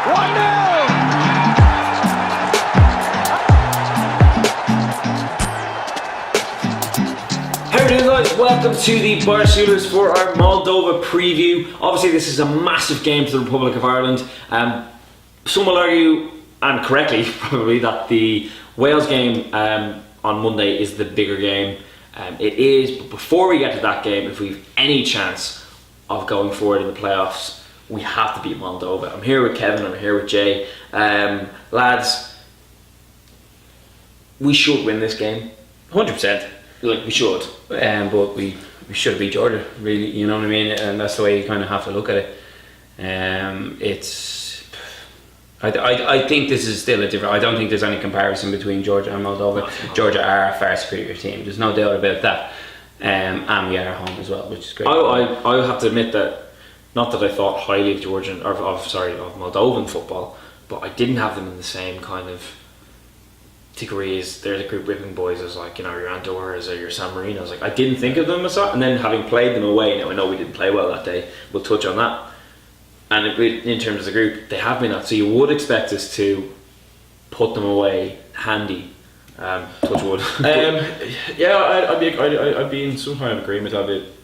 How are you doing, guys? Welcome to the Barceloners for our Moldova preview. Obviously this is a massive game for the Republic of Ireland. Some will argue, and correctly probably, that the Wales game on Monday is the bigger game. It is, but before we get to that game, if we've any chance of going forward in the playoffs, we have to beat Moldova. I'm here with Kevin, I'm here with Jay. Lads, we should win this game. 100%. Like, we should. But we should have beat Georgia, really, you know what I mean? And that's the way you kind of have to look at it. I think this is still a different. I don't think there's any comparison between Georgia and Moldova. Georgia are a far superior team. There's no doubt about that. And we are at home as well, which is great. I have to admit that, not that I thought highly of Georgian of Moldovan football, but I didn't have them in the same kind of degree as they're the group ripping boys as, like, you know, your Andorras or your San Marinos. Like, I didn't think of them as that, and then having played them away, now I know we didn't play well that day, we'll touch on that. And in terms of the group, they have been that, so you would expect us to put them away handy. Touch wood. Yeah, I'd be in some kind of agreement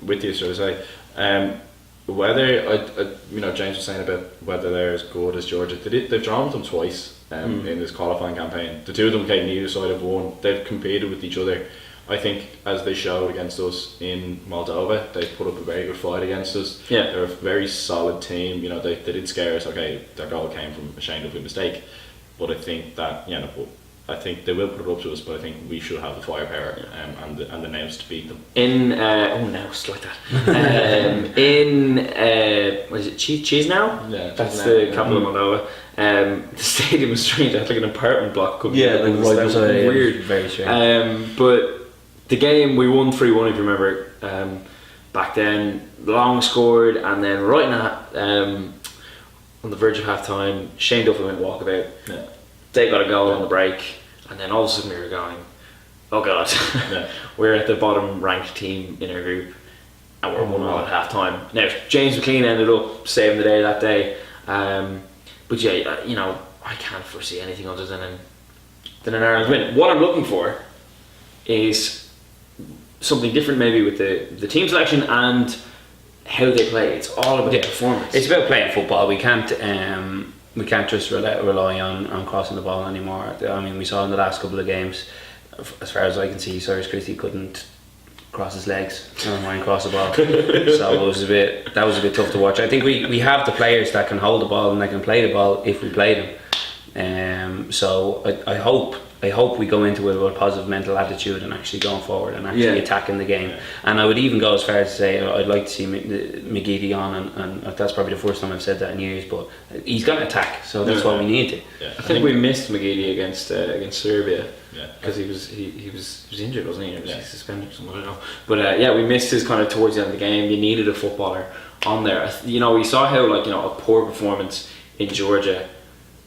with you, should I say. Whether James was saying about whether they're as good as Georgia. They've drawn with them twice in this qualifying campaign. The two of them came neither side of one. They've competed with each other. I think, as they showed against us in Moldova, they put up a very good fight against us. Yeah. They're a very solid team. You know, they did scare us. Okay, their goal came from a shameful mistake, but I think that I think they will put it up to us. But I think we should have the firepower and the names to beat them. Nails like that. What is it? Cheese now? Yeah, that's the capital of Moldova. The stadium is strange. It's like an apartment block. Weird. Very strange. But the game, we won 3-1, if you remember. Back then, Long scored, and then right now, on the verge of half time, Shane Duffy went walkabout. Yeah. They got a goal on the break, and then all of a sudden we were going, oh god, we're at the bottom ranked team in our group, and we're 1-0 at half time. Now, James McLean ended up saving the day that day, but yeah, you know, I can't foresee anything other than an Ireland win. What I'm looking for is something different, maybe with the team selection and how they play. It's all about performance. It's about playing football. We can't just rely on crossing the ball anymore. I mean, we saw in the last couple of games, as far as I can see, Cyrus Christie couldn't cross his legs and cross the ball. So that was a bit tough to watch. I think we have the players that can hold the ball and they can play the ball if we play them. So I hope we go into it with a positive mental attitude and actually going forward and actually attacking the game. And I would even go as far as to say I'd like to see McGeady on, and that's probably the first time I've said that in years, but he's going to attack, so that's what we need to. Yeah. I think we missed McGeady against Serbia because he was injured, wasn't he? Or was he suspended or something? I don't know. But we missed his kind of towards the end of the game. You needed a footballer on there. You know, we saw how, like, you know, a poor performance in Georgia,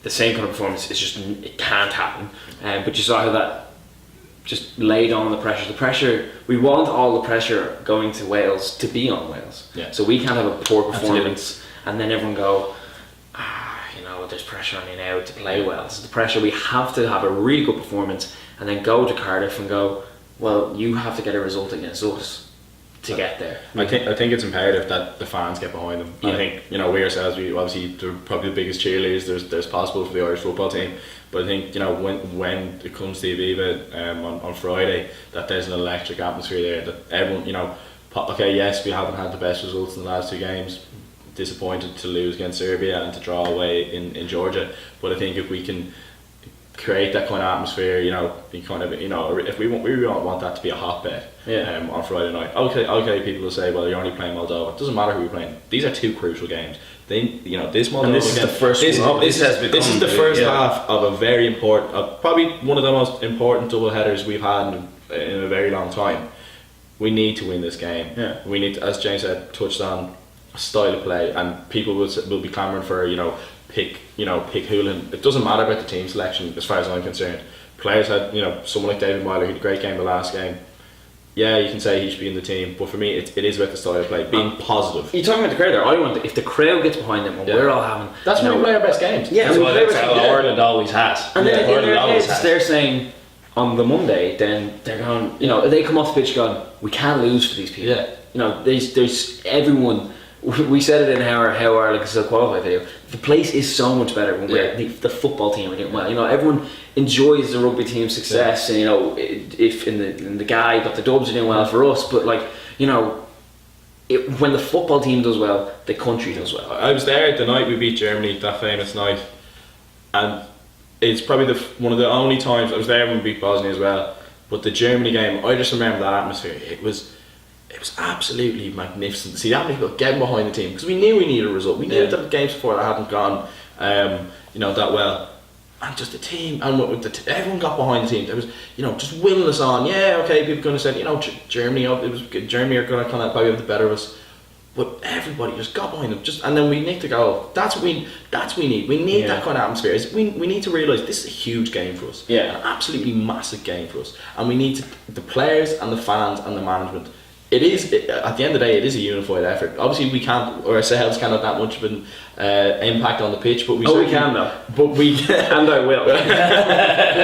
the same kind of performance, it can't happen. But you saw how that just laid on the pressure. The pressure, we want all the pressure going to Wales to be on Wales. Yeah. So we can't have a poor performance and then everyone go, you know, there's pressure on you now to play well. So the pressure, we have to have a really good performance and then go to Cardiff and go, well, you have to get a result against us to get there. I think it's imperative that the fans get behind them. I think, you know, we ourselves, we obviously, they're probably the biggest cheerleaders there's possible for the Irish football team. But I think, you know, when it comes to Aviva on Friday, that there's an electric atmosphere there, that everyone, you know, okay, yes, we haven't had the best results in the last two games, disappointed to lose against Serbia and to draw away in Georgia, but I think if we can create that kind of atmosphere, you know, if we want that to be a hotbed on Friday night. Okay, people will say, well, you're only playing Moldova. It doesn't matter who you're playing. These are two crucial games. This Moldova this is game, the first this is the first half of a very important, probably one of the most important double headers we've had in a very long time. We need to win this game. Yeah. We need to, as James said, touched on style of play, and people will be clamouring for, pick Hoolan. It doesn't matter about the team selection as far as I'm concerned. Players had, someone like David Myler, who had a great game the last game. yeah, you can say he should be in the team, but for me, it is about the style of play, being positive. You're talking about the crowd there. I want if the crowd gets behind them and we're all having. That's when we play our best games. Yeah, That's we what play that's how Ireland always has. And then in Ireland their always heads, has. they're saying on the Monday, then they're going. They come off the pitch going, we can't lose for these people. Yeah. There's everyone. We said it in our How Ireland Can Still Qualify video. The place is so much better when the football team are doing well. Everyone enjoys the rugby team's success, and if in the guy that the Dubs are doing well for us, but when the football team does well, the country does well. I was there the night we beat Germany, that famous night, and it's probably one of the only times I was there when we beat Bosnia as well. But the Germany game, I just remember that atmosphere. It was absolutely magnificent to see that many people getting behind the team, because we knew we needed a result. We knew that the games before that hadn't gone, that well, and just the team and everyone got behind the team. There was, just willing us on. Yeah, okay, people going to say, Germany. Germany are going to kind of probably have the better of us, but everybody just got behind them. And then we nicked the goal. That's what we need. We need that kind of atmosphere. We need to realise this is a huge game for us. Yeah, an absolutely massive game for us, and we need the players and the fans and the management. At the end of the day, it is a unified effort. Obviously, we can't, or ourselves can't have that much of an impact on the pitch, but we can though. But we and I will. But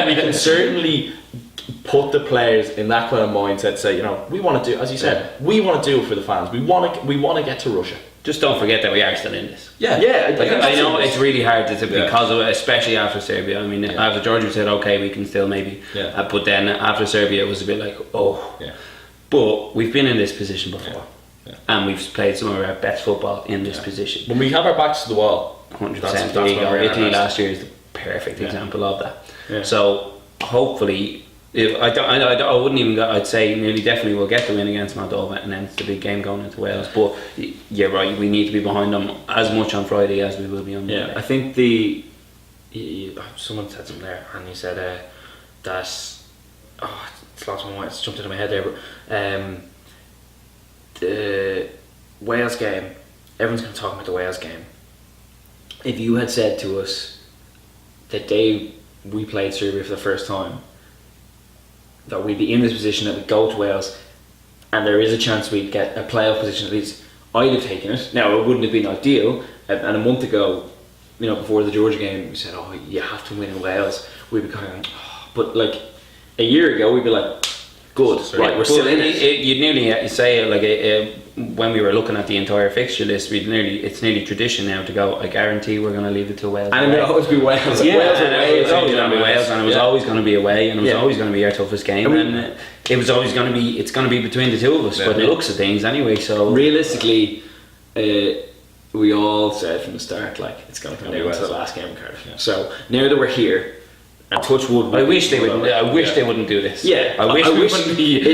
we can certainly put the players in that kind of mindset. Say, we want to do, as you said, we want to do it for the fans. We want to get to Russia. Just don't forget that we are still in this. Yeah. I know it's really hard because of it, especially after Serbia. I mean, after Georgia said, okay, we can still maybe. But then after Serbia, it was a bit like, oh. Yeah. But we've been in this position before, and we've played some of our best football in this position. When we have our backs to the wall, 100%. There you go. Italy last year is the perfect example of that. Yeah. So hopefully, I wouldn't even go. I'd say nearly definitely we'll get the win against Moldova, and then it's the big game going into Wales. But you're right. We need to be behind them as much on Friday as we will be on Monday. Yeah, I think someone said something there, and he said that. It's lost my mind. It's jumped into my head there, but the Wales game. Everyone's going to talk about the Wales game. If you had said to us that day we played Serbia for the first time, that we'd be in this position, that we'd go to Wales, and there is a chance we'd get a playoff position at least, I'd have taken it. Now, it wouldn't have been ideal, and a month ago, before the Georgia game, we said, oh, you have to win in Wales. We'd be kind of, but a year ago, we'd be like, good, right, we're still in it. You'd nearly say it when we were looking at the entire fixture list, it's nearly tradition now to go, I guarantee we're going to leave it to Wales. And it'll always be Wales. Yeah, Wales it was always going to be Wales, and it was always going to be away, and it was always going to be our toughest game, and it was always going to be, it's going to be between the two of us, by the looks of things anyway. So realistically, we all said from the start, it's going to come down to the last game of Cardiff. Yeah. So now that we're here, and touch wood. I wish they wouldn't. I wish they wouldn't do this. Yeah, I wish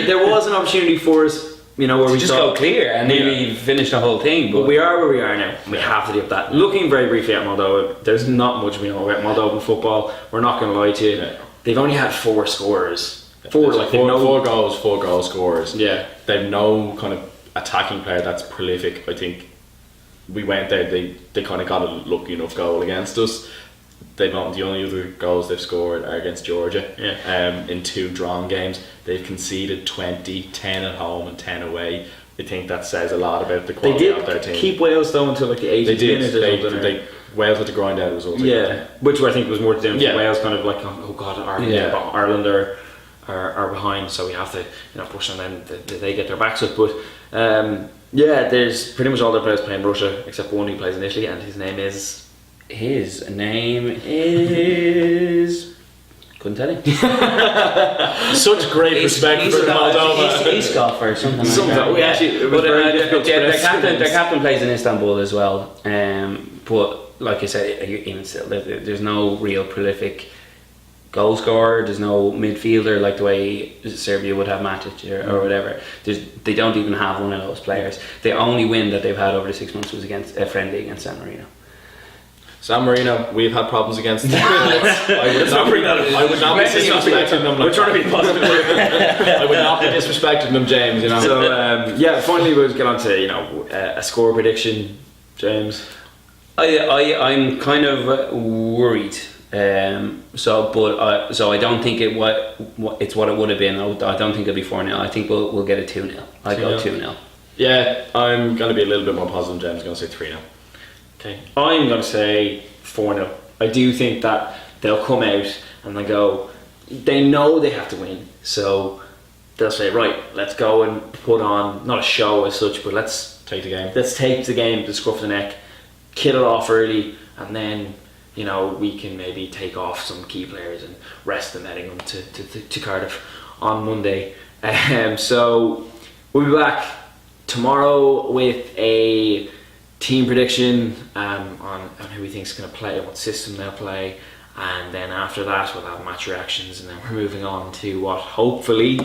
there was an opportunity for us, where we just go clear and nearly finish the whole thing. But we are where we are now. We have to do that. Looking very briefly at Moldova, there's not much we know about Moldovan football. We're not going to lie to you. Yeah. They've only had 4 scorers. Four goal scorers. Yeah, they've no kind of attacking player that's prolific. I think we went there. They kind of got a lucky enough goal against us. The only other goals they've scored are against Georgia. In 2 drawn games. They've conceded 20, 10 at home and 10 away. I think that says a lot about the quality of their team. They did keep Wales though until the 80th minute. Wales had to grind out a result. Which I think was more to do with Wales kind of oh god, Ireland are behind, so we have to push on them. They get their backs up. But there's pretty much all their players playing Russia except one who plays in Italy, and his name is. Couldn't tell you. Such great respect for Moldova. Iskov or something like that. Their captain plays in Istanbul as well. But like I said, even still, there's no real prolific goal scorer. There's no midfielder like the way Serbia would have Matic or whatever. They don't even have one of those players. The only win that they've had over the 6 months was against a friendly against San Marino. San Marino, we've had problems against them. I would not be disrespecting them. We're trying to be positive. I would not be disrespecting them, James. So finally we'll get on to a score prediction, James. I'm kind of worried So I don't think it's what it would have been. I don't think it'll be 4-0. I think we'll get a 2-0. I go 2-0. Yeah, I'm going to be a little bit more positive. Jen's going to say 3-0. Okay, I'm going to say 4-0. I do think that they'll come out and they know they have to win, so they'll say, right, let's go and put on, not a show as such, but let's take the game to the scruff of the neck, kill it off early, and then we can maybe take off some key players and rest them heading on to Cardiff on Monday. So we'll be back tomorrow with a team prediction on who we think is going to play, what system they'll play, and then after that we'll have match reactions, and then we're moving on to what hopefully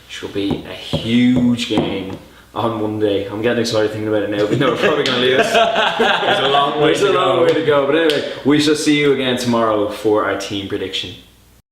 should be a huge game on Monday. I'm getting excited thinking about it now, but no, we're probably going to lose. There's a long way to go. But anyway, we shall see you again tomorrow for our team prediction.